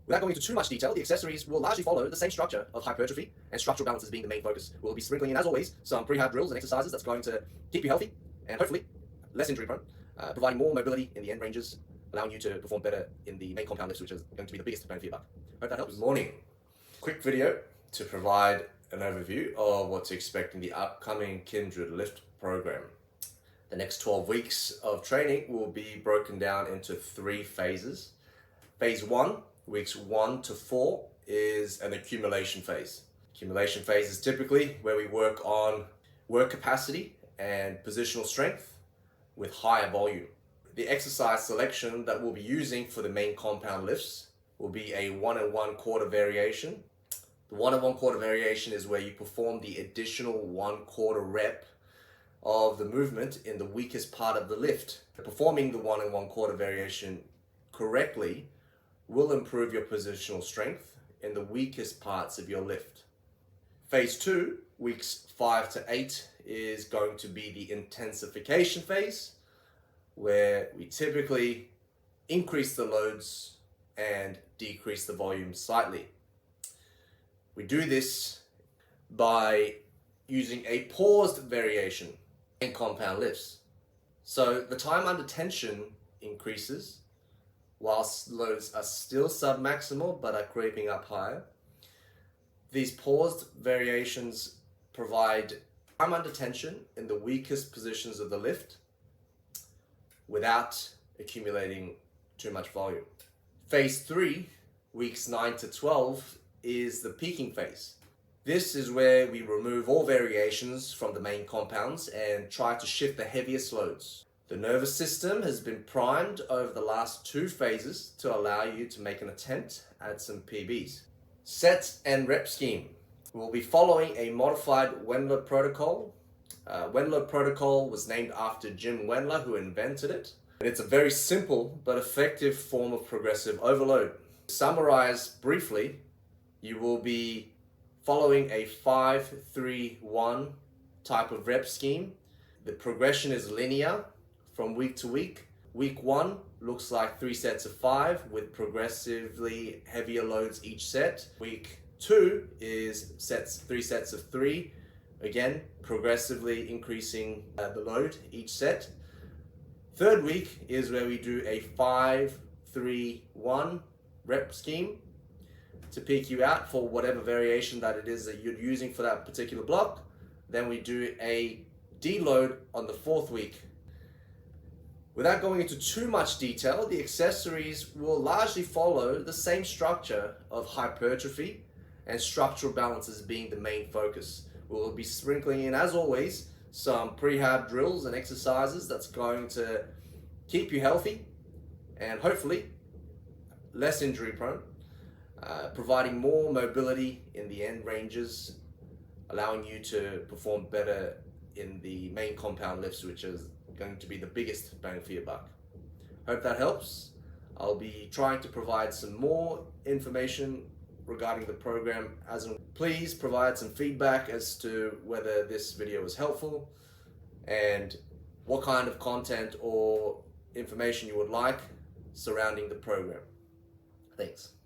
Without going into too much detail, the accessories will largely follow the same structure of hypertrophy and structural balances being the main focus. We'll be sprinkling in, as always, some prehab drills and exercises that's going to keep you healthy and hopefully less injury prone, providing more mobility in the end ranges, allowing you to perform better in the main compound lifts, which is going to be the biggest bang for your buck. Hope that helps. Good morning. Quick video to provide an overview of what to expect in the upcoming Kindred Lift program. The next 12 weeks of training will be broken down into 3 phases. Phase 1, weeks 1 to 4, is an accumulation phase. Accumulation phase is typically where we work on work capacity and positional strength with higher volume. The exercise selection that we'll be using for the main compound lifts will be a 1 1/4 variation. The 1 1/4 variation is where you perform the additional 1/4 rep of the movement in the weakest part of the lift. Performing the 1 1/4 variation correctly will improve your positional strength in the weakest parts of your lift. Phase 2, weeks 5 to 8, is going to be the intensification phase, where we typically increase the loads and decrease the volume slightly. We do this by using a paused variation in compound lifts. So the time under tension increases whilst loads are still submaximal but are creeping up higher. These paused variations provide time under tension in the weakest positions of the lift without accumulating too much volume. Phase 3, weeks 9 to 12, is the peaking phase. This is where we remove all variations from the main compounds and try to shift the heaviest loads. The nervous system has been primed over the last 2 phases to allow you to make an attempt at some PBs. Set and rep scheme. We'll be following a modified Wendler protocol. Wendler protocol was named after Jim Wendler, who invented it. It's a very simple but effective form of progressive overload. To summarize briefly, you will be following a 5-3-1 type of rep scheme. The progression is linear from week to week. Week 1 looks like 3 sets of 5 with progressively heavier loads each set. Week 2 is 3 sets of 3, again progressively increasing the load each set. Third week is where we do a 5-3-1 rep scheme to peak you out for whatever variation that it is that you're using for that particular block. Then we do a deload on the 4th week. Without going into too much detail, the accessories will largely follow the same structure of hypertrophy and structural balances being the main focus. We'll be sprinkling in, as always, some prehab drills and exercises that's going to keep you healthy and hopefully less injury prone, providing more mobility in the end ranges, allowing you to perform better in the main compound lifts, which is going to be the biggest bang for your buck. Hope that helps. I'll be trying to provide some more information regarding the program, please provide some feedback as to whether this video was helpful and what kind of content or information you would like surrounding the program. Thanks.